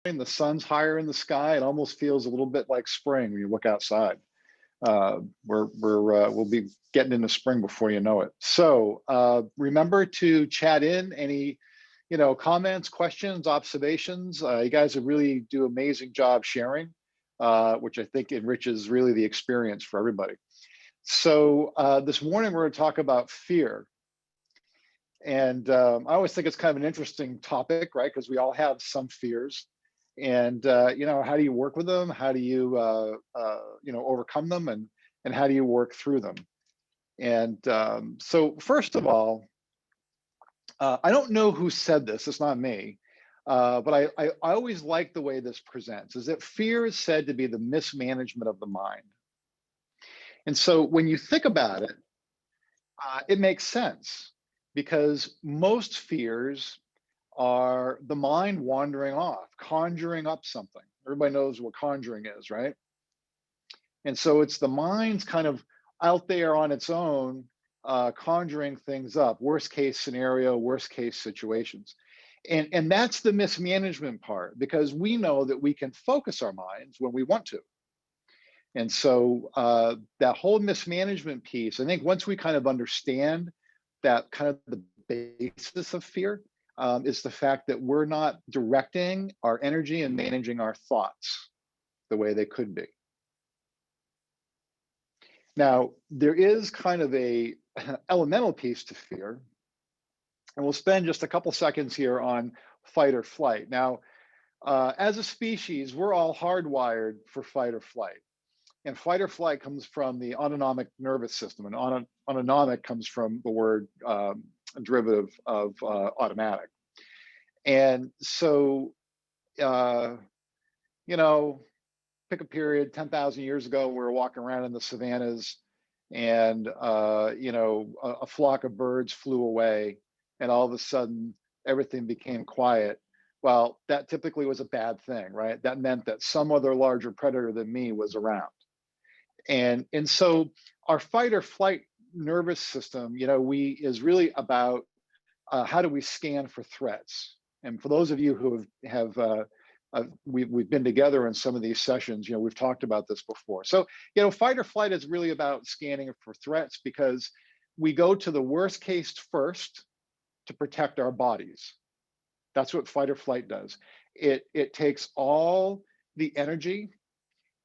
the sun's higher in the sky. It almost feels a little bit like spring when you look outside. We'll be getting into spring before you know it. So remember to chat in any, comments, questions, observations. You guys really do an amazing job sharing, which I think enriches really the experience for everybody. So this morning we're going to talk about fear. And I always think it's kind of an interesting topic, right? Because we all have some fears. And how do you work with them? How do you overcome them, and how do you work through them? And so first of all, I don't know who said this. It's not me, but I always like the way this presents. Is that fear is said to be the mismanagement of the mind. And so when you think about it, it makes sense, because most fears are the mind wandering off, conjuring up something. Everybody knows what conjuring is, right? And so it's the mind's kind of out there on its own, conjuring things up, worst case scenario, worst case situations. And that's the mismanagement part, because we know that we can focus our minds when we want to. And so that whole mismanagement piece, I think once we kind of understand that kind of the basis of fear, is the fact that we're not directing our energy and managing our thoughts the way they could be. Now, there is kind of a elemental piece to fear, and we'll spend just a couple seconds here on fight or flight. Now, as a species, we're all hardwired for fight or flight. And fight or flight comes from the autonomic nervous system, and autonomic comes from the word derivative of automatic. And so, pick a period 10,000 years ago, we were walking around in the savannas, and a flock of birds flew away, and all of a sudden everything became quiet. Well, that typically was a bad thing, right? That meant that some other larger predator than me was around. And so our fight or flight nervous system, is really about how do we scan for threats. And for those of you who we've been together in some of these sessions, we've talked about this before. So, fight or flight is really about scanning for threats, because we go to the worst case first to protect our bodies. That's what fight or flight does. It takes all the energy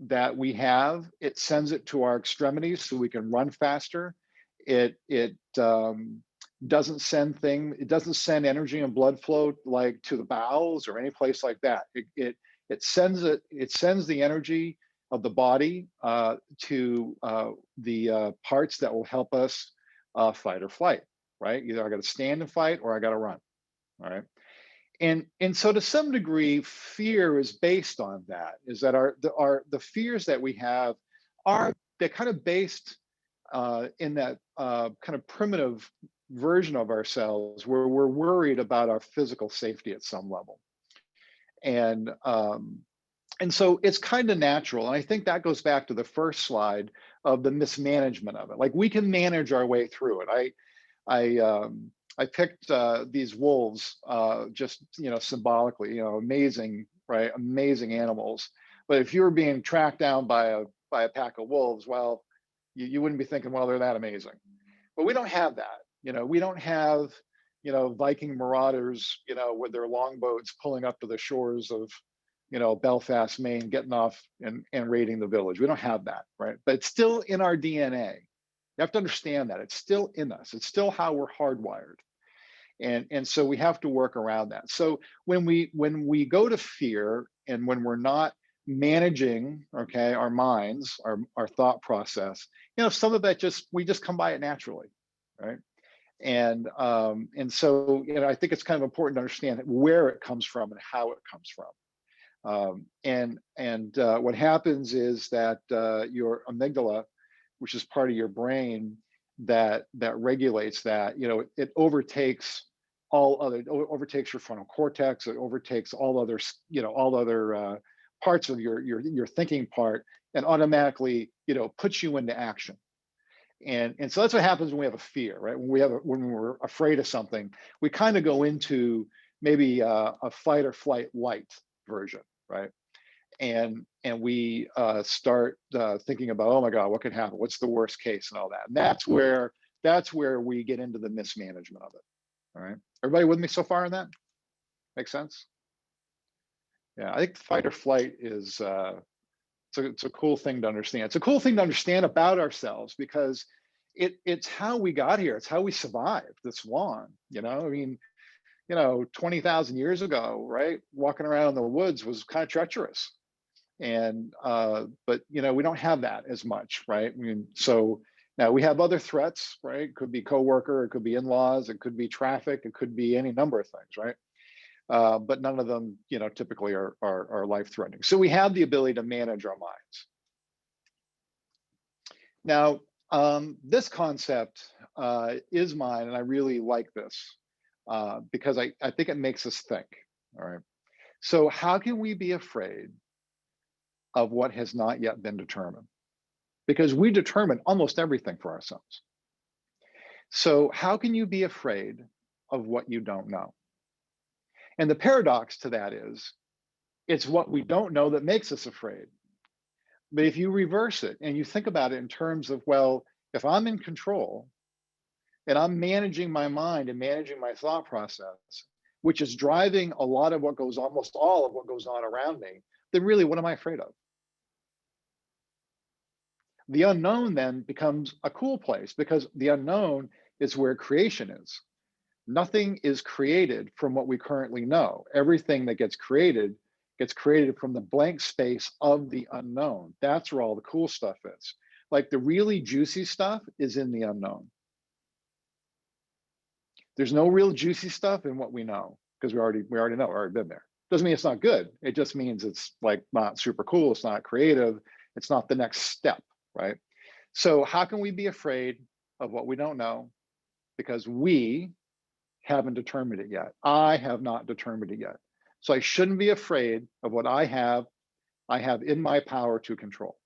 that we have, it sends it to our extremities so we can run faster. It doesn't send energy and blood flow like to the bowels or any place like that. It sends the energy of the body to the parts that will help us fight or flight, right? Either I got to stand and fight, or I got to run. All right. And so to some degree, fear is based on that, is that the fears that we have they're kind of based in that kind of primitive version of ourselves, where we're worried about our physical safety at some level. And so it's kind of natural. And I think that goes back to the first slide of the mismanagement of it. Like, we can manage our way through it. I picked these wolves just, symbolically, amazing, right? Amazing animals. But if you were being tracked down by a pack of wolves, well, you wouldn't be thinking, well, they're that amazing. But we don't have that. We don't have, Viking marauders, with their longboats pulling up to the shores of, Belfast, Maine, getting off and raiding the village. We don't have that, right? But it's still in our DNA. You have to understand that it's still in us. It's still how we're hardwired. And so we have to work around that. So when we go to fear, and when we're not managing, okay, our minds, our thought process, some of that we just come by it naturally, right? And so I think it's kind of important to understand where it comes from and how it comes from. What happens is that your amygdala, which is part of your brain that regulates that, it overtakes overtakes your frontal cortex, it overtakes all other parts of your thinking part, and automatically puts you into action. And so that's what happens when we have a fear, right? When we're afraid of something, we kind of go into maybe a fight or flight light, version, right? And we start thinking about, oh my God, what could happen? What's the worst case and all that? And that's where we get into the mismanagement of it. All right, everybody with me so far on that? Make sense? Yeah, I think fight or flight is it's a cool thing to understand. It's a cool thing to understand about ourselves because it's how we got here. It's how we survived this long. You know, I mean, 20,000 years ago, right? Walking around in the woods was kind of treacherous. And but we don't have that as much, right? I mean, so now we have other threats, right? It could be coworker, it could be in-laws, it could be traffic, it could be any number of things, right? But none of them, typically are life-threatening. So we have the ability to manage our minds. Now, this concept is mine, and I really like this because I think it makes us think. All right. So how can we be afraid of what has not yet been determined? Because we determine almost everything for ourselves. So how can you be afraid of what you don't know? And the paradox to that is, it's what we don't know that makes us afraid. But if you reverse it and you think about it in terms of, well, if I'm in control and I'm managing my mind and managing my thought process, which is driving a lot of what goes, almost all of what goes on around me, then really, what am I afraid of? The unknown then becomes a cool place because the unknown is where creation is. Nothing is created from what we currently know. Everything that gets created from the blank space of the unknown. That's where all the cool stuff is. Like the really juicy stuff is in the unknown. There's no real juicy stuff in what we know because we already know, already been there. Doesn't mean it's not good. It just means it's like not super cool. It's not creative. It's not the next step, right? So how can we be afraid of what we don't know? Because we haven't determined it yet. I have not determined it yet. So I shouldn't be afraid of what I have in my power to control.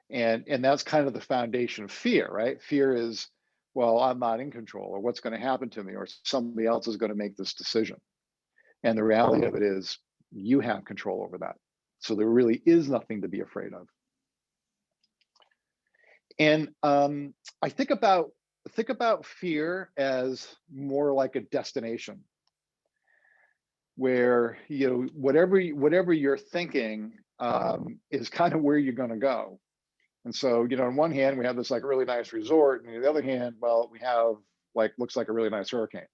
And that's kind of the foundation of fear, right? Fear is, well, I'm not in control, or what's going to happen to me, or somebody else is going to make this decision. And the reality of it is you have control over that. So there really is nothing to be afraid of. And I think about fear as more like a destination, where whatever you're thinking is kind of where you're going to go. And so on one hand we have this like really nice resort, and on the other hand, well, we have like looks like a really nice hurricane.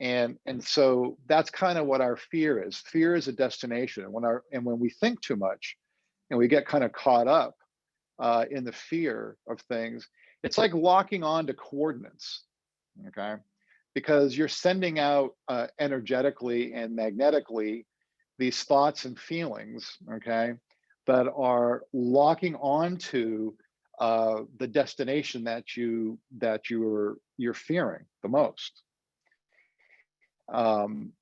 And so that's kind of what our fear is. Fear is a destination. When we think too much and we get kind of caught up in the fear of things, it's like locking on to coordinates, okay? Because you're sending out energetically and magnetically these thoughts and feelings, okay, that are locking onto the destination that you're fearing the most. And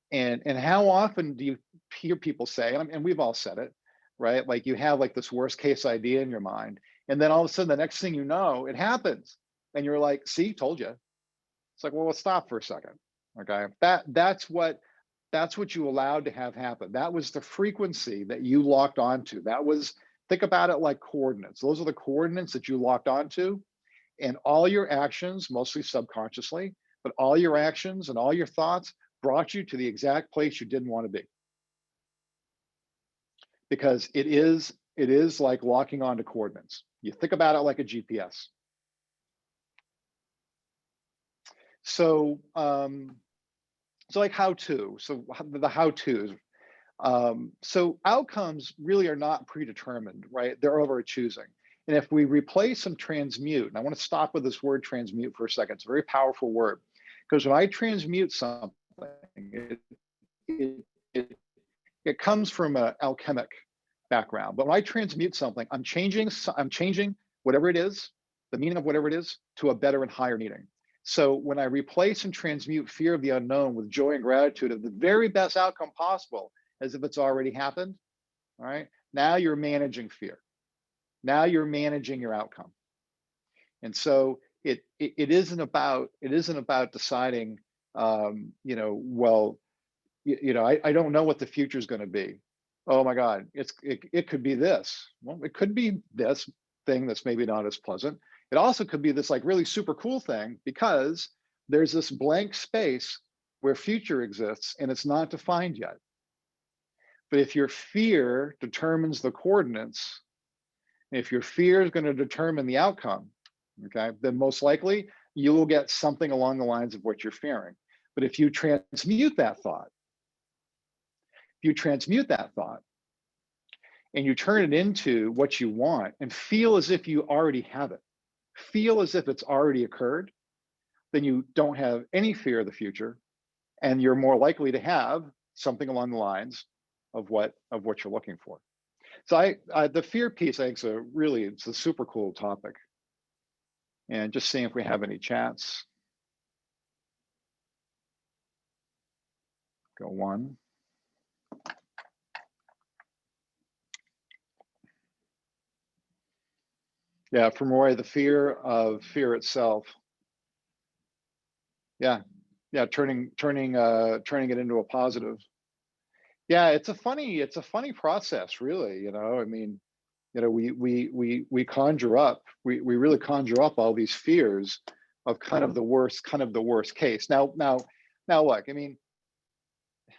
how often do you hear people say, and we've all said it, right? Like you have like this worst case idea in your mind, and then all of a sudden the next thing you know, it happens, and you're like, see, told you. It's like, well, let's stop for a second. Okay, that's what you allowed to have happen. That was the frequency that you locked onto. That was, think about it like coordinates. Those are the coordinates that you locked onto, and all your actions, mostly subconsciously, but all your actions and all your thoughts brought you to the exact place you didn't want to be. Because it is like locking onto coordinates. You think about it like a GPS. So so like how-to, so the how-tos. So outcomes really are not predetermined, right? They're over choosing. And if we replace and transmute, and I want to stop with this word transmute for a second. It's a very powerful word, because when I transmute something, it comes from an alchemic background. But when I transmute something, I'm changing whatever it is, the meaning of whatever it is, to a better and higher meaning. So when I replace and transmute fear of the unknown with joy and gratitude of the very best outcome possible, as if it's already happened, all right, now you're managing fear. Now you're managing your outcome. And so it isn't about deciding, well, I don't know what the future is going to be. Oh my God, it could be this. Well, it could be this thing that's maybe not as pleasant. It also could be this like really super cool thing, because there's this blank space where future exists and it's not defined yet. But if your fear determines the coordinates, if your fear is going to determine the outcome, okay, then most likely you will get something along the lines of what you're fearing. But if you transmute that thought, and you turn it into what you want and feel as if you already have it, feel as if it's already occurred, then you don't have any fear of the future, and you're more likely to have something along the lines of what you're looking for. So the fear piece, I think, it's a super cool topic. And just seeing if we have any chats. Go one. Yeah, from Roy, the fear of fear itself. Yeah, turning it into a positive. Yeah, it's a funny process, really. I mean, we conjure up, we really conjure up all these fears of kind of the worst case. Now look, I mean,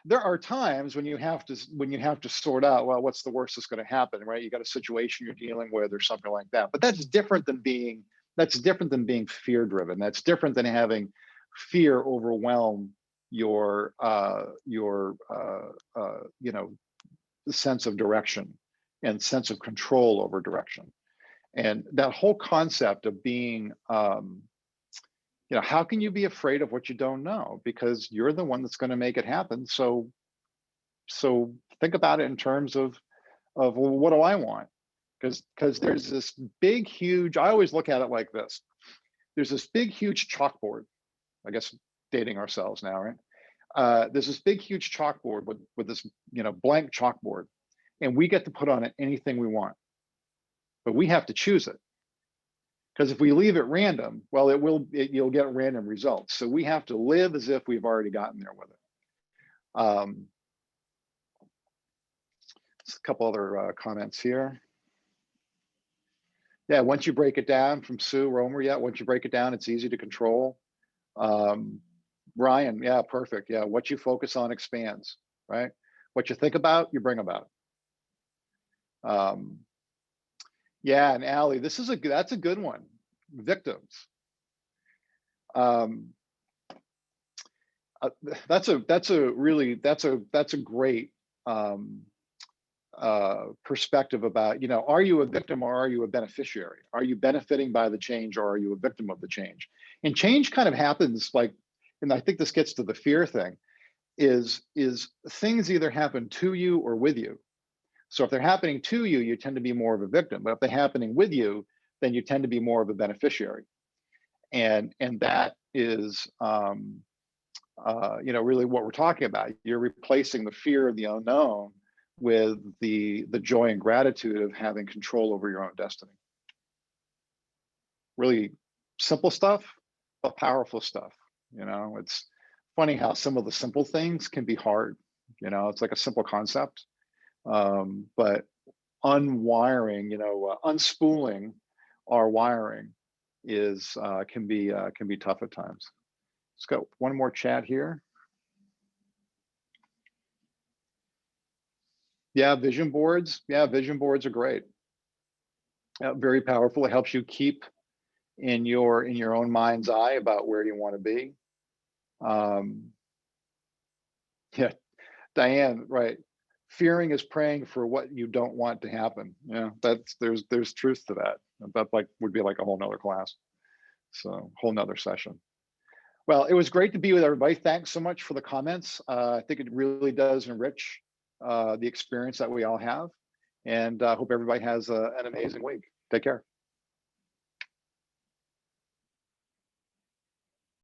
there are times when you have to sort out, well, what's the worst that's going to happen, right? You got a situation you're dealing with or something like that. But that's different than being fear driven. That's different than having fear overwhelm your sense of direction and sense of control over direction. And that whole concept of being how can you be afraid of what you don't know? Because you're the one that's going to make it happen. So think about it in terms of well, what do I want? Because there's this big, huge, I always look at it like this. There's this big, huge chalkboard, I guess dating ourselves now, right? There's this big, huge chalkboard with this, blank chalkboard, and we get to put on it anything we want, but we have to choose it. Because if we leave it random, well, you'll get random results. So we have to live as if we've already gotten there with it. Just a couple other comments here. Yeah, once you break it down, from Sue Romer, yeah, once you break it down, it's easy to control. Ryan, yeah, perfect. Yeah, what you focus on expands, right? What you think about, you bring about. Yeah, and Allie, that's a good one. Victims. That's a great perspective about, are you a victim or are you a beneficiary? Are you benefiting by the change or are you a victim of the change? And change kind of happens and I think this gets to the fear thing, is things either happen to you or with you. So if they're happening to you, you tend to be more of a victim. But if they're happening with you, then you tend to be more of a beneficiary. And that is, really what we're talking about. You're replacing the fear of the unknown with the joy and gratitude of having control over your own destiny. Really simple stuff, but powerful stuff. It's funny how some of the simple things can be hard. It's like a simple concept. But unwiring, unspooling our wiring can be tough at times. Let's go one more chat here. Yeah, vision boards. Yeah, vision boards are great. Very powerful. It helps you keep in your own mind's eye about where you want to be. Yeah, Diane, right. Fearing is praying for what you don't want to happen. Yeah, there's truth to that. That would be like a whole nother class. So whole nother session. Well, it was great to be with everybody. Thanks so much for the comments. I think it really does enrich the experience that we all have. And I hope everybody has an amazing week. Take care.